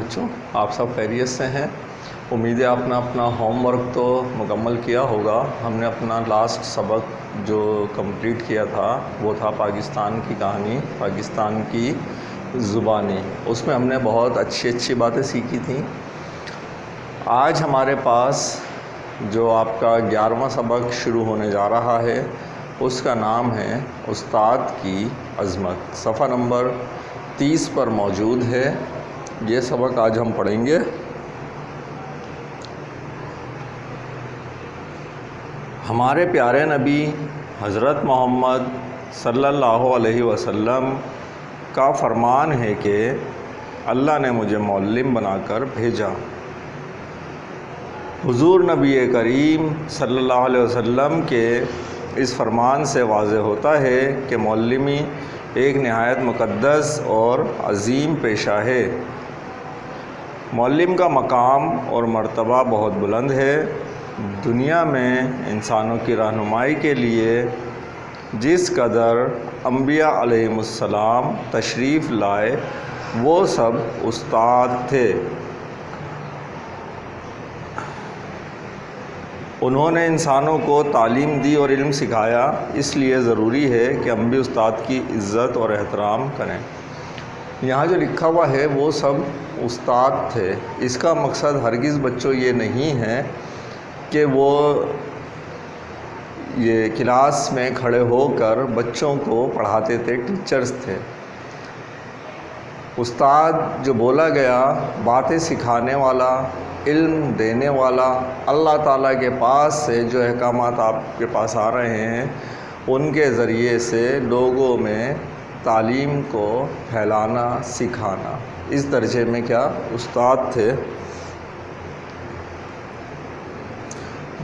بچوں، آپ سب خیریت سے ہیں؟ امید ہے آپ نے اپنا ہوم ورک تو مکمل کیا ہوگا۔ ہم نے اپنا لاسٹ سبق جو کمپلیٹ کیا تھا وہ تھا پاکستان کی کہانی، پاکستان کی زبانی۔ اس میں ہم نے بہت اچھی باتیں سیکھی تھیں۔ آج ہمارے پاس جو آپ کا 11واں سبق شروع ہونے جا رہا ہے اس کا نام ہے استاد کی عظمت۔ صفحہ نمبر 30 پر موجود ہے۔ یہ سبق آج ہم پڑھیں گے۔ ہمارے پیارے نبی حضرت محمد صلی اللہ علیہ وسلم کا فرمان ہے کہ اللہ نے مجھے معلم بنا کر بھیجا۔ حضور نبی کریم صلی اللہ علیہ وسلم کے اس فرمان سے واضح ہوتا ہے کہ معلمی ایک نہایت مقدس اور عظیم پیشہ ہے۔ معلم کا مقام اور مرتبہ بہت بلند ہے۔ دنیا میں انسانوں کی رہنمائی کے لیے جس قدر انبیاء علیہم السلام تشریف لائے وہ سب استاد تھے۔ انہوں نے انسانوں کو تعلیم دی اور علم سکھایا، اس لیے ضروری ہے کہ ہم بھی استاد کی عزت اور احترام کریں۔ یہاں جو لکھا ہوا ہے وہ سب استاد تھے، اس کا مقصد ہرگز بچوں یہ نہیں ہے کہ وہ یہ کلاس میں کھڑے ہو کر بچوں کو پڑھاتے تھے، ٹیچرز تھے۔ استاد جو بولا گیا، باتیں سکھانے والا، علم دینے والا، اللہ تعالیٰ کے پاس سے جو احکامات آپ کے پاس آ رہے ہیں ان کے ذریعے سے لوگوں میں تعلیم کو پھیلانا، سکھانا، اس درجے میں کیا استاد تھے۔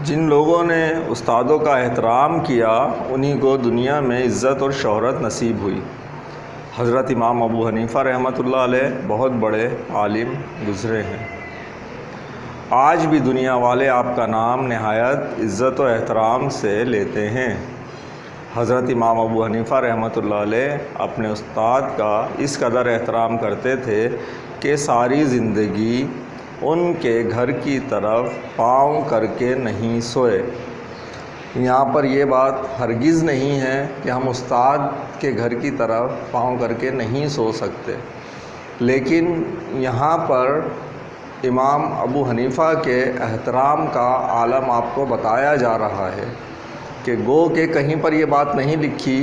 جن لوگوں نے استادوں کا احترام کیا انہی کو دنیا میں عزت اور شہرت نصیب ہوئی۔ حضرت امام ابو حنیفہ رحمۃ اللہ علیہ بہت بڑے عالم گزرے ہیں۔ آج بھی دنیا والے آپ کا نام نہایت عزت و احترام سے لیتے ہیں۔ حضرت امام ابو حنیفہ رحمۃ اللہ علیہ اپنے استاد کا اس قدر احترام کرتے تھے کہ ساری زندگی ان کے گھر کی طرف پاؤں کر کے نہیں سوئے۔ یہاں پر یہ بات ہرگز نہیں ہے کہ ہم استاد کے گھر کی طرف پاؤں کر کے نہیں سو سکتے، لیکن یہاں پر امام ابو حنیفہ کے احترام کا عالم آپ کو بتایا جا رہا ہے کہ گو کہ کہیں پر یہ بات نہیں لکھی،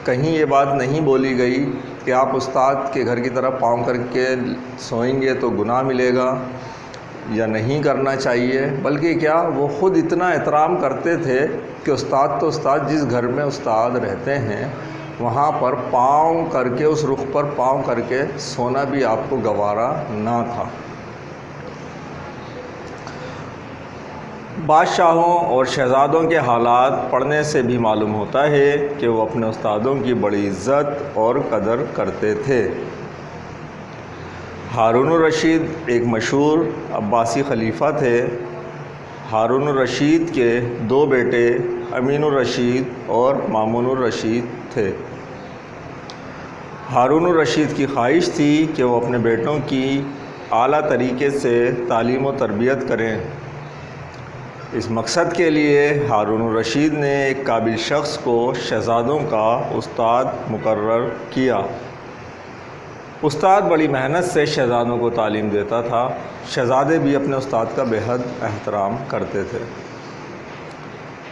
کہیں یہ بات نہیں بولی گئی کہ آپ استاد کے گھر کی طرف پاؤں کر کے سوئیں گے تو گناہ ملے گا یا نہیں کرنا چاہیے، بلکہ کیا وہ خود اتنا احترام کرتے تھے کہ استاد تو استاد، جس گھر میں استاد رہتے ہیں وہاں پر پاؤں کر کے، اس رخ پر پاؤں کر کے سونا بھی آپ کو گوارا نہ تھا۔ بادشاہوں اور شہزادوں کے حالات پڑھنے سے بھی معلوم ہوتا ہے کہ وہ اپنے استادوں کی بڑی عزت اور قدر کرتے تھے۔ ہارون الرشید ایک مشہور عباسی خلیفہ تھے۔ ہارون الرشید کے 2 بیٹے امین الرشید اور مامون الرشید تھے۔ ہارون الرشید کی خواہش تھی کہ وہ اپنے بیٹوں کی اعلیٰ طریقے سے تعلیم و تربیت کریں۔ اس مقصد کے لیے ہارون الرشید نے ایک قابل شخص کو شہزادوں کا استاد مقرر کیا۔ استاد بڑی محنت سے شہزادوں کو تعلیم دیتا تھا۔ شہزادے بھی اپنے استاد کا بے حد احترام کرتے تھے۔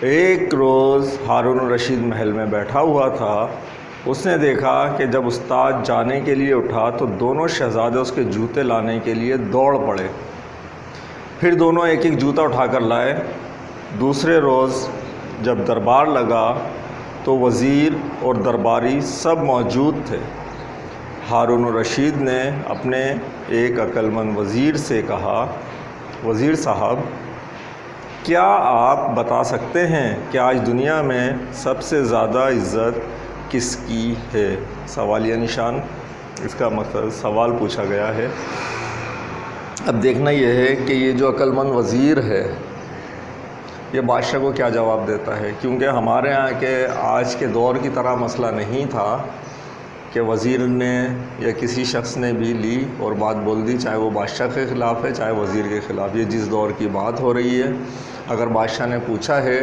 ایک روز ہارون الرشید محل میں بیٹھا ہوا تھا۔ اس نے دیکھا کہ جب استاد جانے کے لیے اٹھا تو دونوں شہزادے اس کے جوتے لانے کے لیے دوڑ پڑے۔ پھر دونوں ایک ایک جوتا اٹھا کر لائے۔ دوسرے روز جب دربار لگا تو وزیر اور درباری سب موجود تھے۔ ہارون الرشید نے اپنے ایک عقل مند وزیر سے کہا، وزیر صاحب، کیا آپ بتا سکتے ہیں کہ آج دنیا میں سب سے زیادہ عزت کس کی ہے؟ سوالیہ نشان، اس کا مقصد سوال پوچھا گیا ہے۔ اب دیکھنا یہ ہے کہ یہ جو عقل مند وزیر ہے یہ بادشاہ کو کیا جواب دیتا ہے، کیونکہ ہمارے ہاں کے آج کے دور کی طرح مسئلہ نہیں تھا کہ وزیر نے یا کسی شخص نے بھی لی اور بات بول دی، چاہے وہ بادشاہ کے خلاف ہے چاہے وزیر کے خلاف، یہ جس دور کی بات ہو رہی ہے، اگر بادشاہ نے پوچھا ہے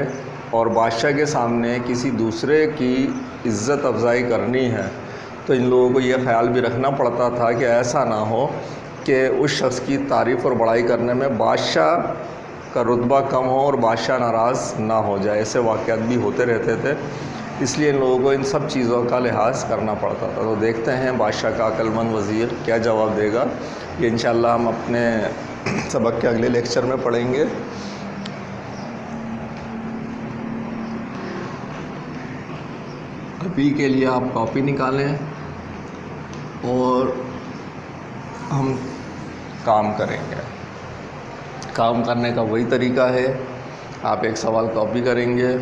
اور بادشاہ کے سامنے کسی دوسرے کی عزت افزائی کرنی ہے تو ان لوگوں کو یہ خیال بھی رکھنا پڑتا تھا کہ ایسا نہ ہو کہ اس شخص کی تعریف اور بڑائی کرنے میں بادشاہ کا رتبہ کم ہو اور بادشاہ ناراض نہ ہو جائے۔ ایسے واقعات بھی ہوتے رہتے تھے، اس لیے ان لوگوں کو ان سب چیزوں کا لحاظ کرنا پڑتا تھا۔ تو دیکھتے ہیں بادشاہ کا عقل مند وزیر کیا جواب دے گا، یہ انشاءاللہ ہم اپنے سبق کے اگلے لیکچر میں پڑھیں گے۔ ابھی کے لیے آپ کاپی نکالیں اور ہم کام کریں گے۔ کام کرنے کا وہی طریقہ ہے، آپ ایک سوال کاپی کریں گے،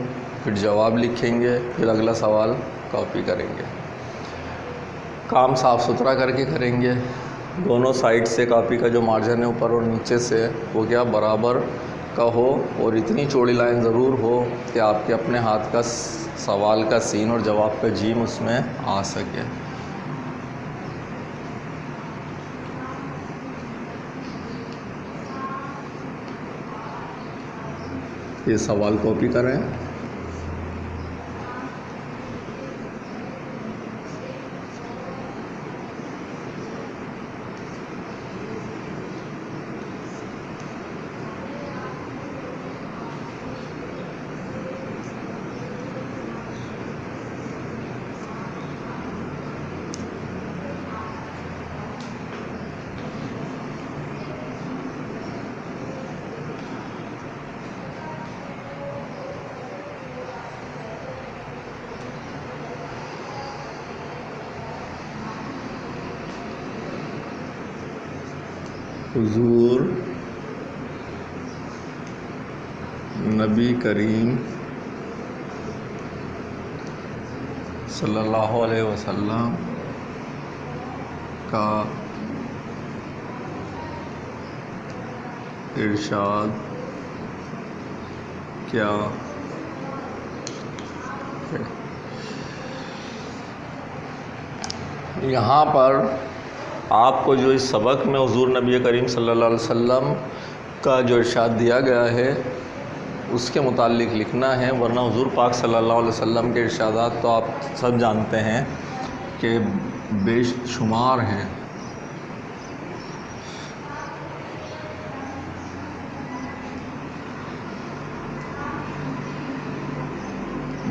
پھر جواب لکھیں گے، پھر اگلا سوال کاپی کریں گے۔ کام صاف ستھرا کر کے کریں گے، دونوں سائڈ سے کاپی کا جو مارجن ہے اوپر اور نیچے سے وہ کیا برابر کا ہو، اور اتنی چوڑی لائن ضرور ہو کہ آپ کے اپنے ہاتھ کا سوال کا سین اور جواب کا جیم اس میں آ سکے۔ یہ سوال کاپی کریں۔ حضور نبی کریم صلی اللہ علیہ وسلم کا ارشاد کیا ہے؟ یہاں پر آپ کو جو اس سبق میں حضور نبی کریم صلی اللہ علیہ وسلم کا جو ارشاد دیا گیا ہے اس کے متعلق لکھنا ہے، ورنہ حضور پاک صلی اللہ علیہ وسلم کے ارشادات تو آپ سب جانتے ہیں کہ بے شمار ہیں۔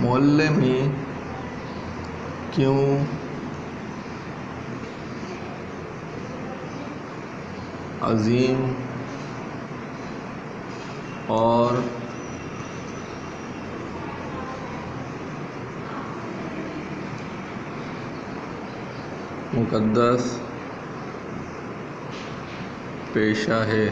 معلم ہی کیوں عظیم اور مقدس پیشہ ہے۔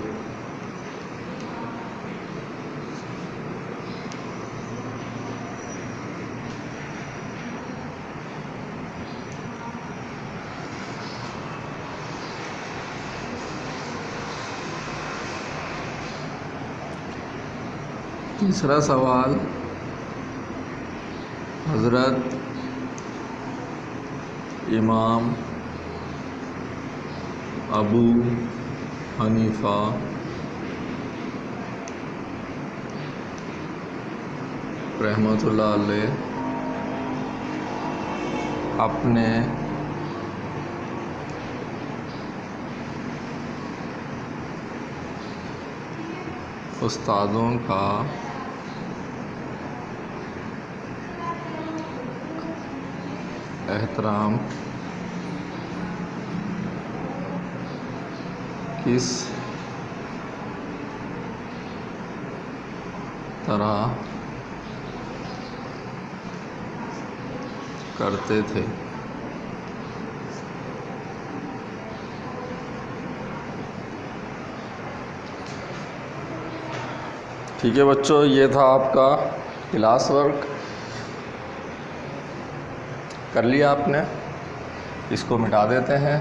تیسرا سوال، حضرت امام ابو حنیفہ رحمۃ اللہ علیہ اپنے استادوں کا احترام کس طرح کرتے تھے؟ ٹھیک ہے بچوں، یہ تھا آپ کا کلاس ورک، کر لیا آپ نے؟ اس کو مٹا دیتے ہیں۔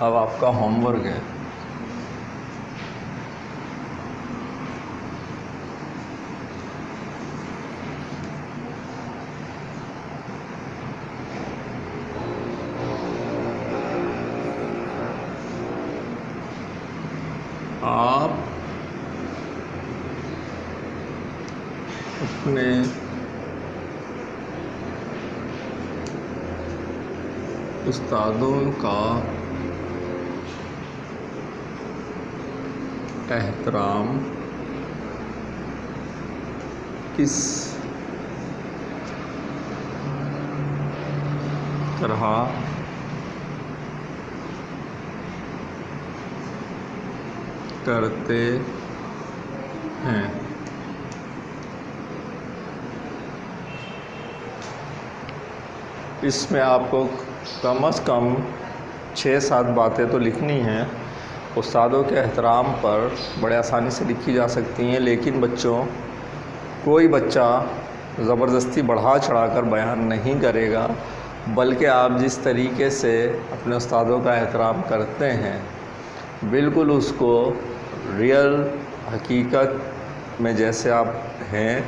اب آپ کا ہوم ورک ہے، آپ اپنے استادوں کا احترام کس طرح کرتے ہیں؟ اس میں آپ کو کم از کم 6-7 باتیں تو لکھنی ہیں۔ استادوں کے احترام پر بڑے آسانی سے لکھی جا سکتی ہیں، لیکن کوئی بچہ زبردستی بڑھا چڑھا کر بیان نہیں کرے گا، بلکہ آپ جس طریقے سے اپنے استادوں کا احترام کرتے ہیں بالکل اس کو ریئل حقیقت میں جیسے آپ ہیں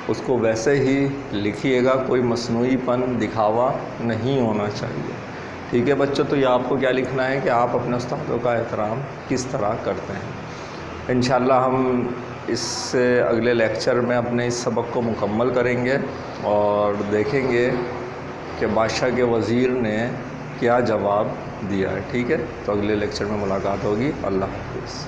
اس کو ویسے ہی لکھیے گا، کوئی مصنوعی پن دکھاوا نہیں ہونا چاہیے۔ ٹھیک ہے بچوں، تو یہ آپ کو کیا لکھنا ہے کہ آپ اپنے استادوں کا احترام کس طرح کرتے ہیں۔ انشاءاللہ ہم اس سے اگلے لیکچر میں اپنے اس سبق کو مکمل کریں گے اور دیکھیں گے کہ بادشاہ کے وزیر نے کیا جواب دیا ہے۔ ٹھیک ہے، تو اگلے لیکچر میں ملاقات ہوگی۔ اللہ حافظ۔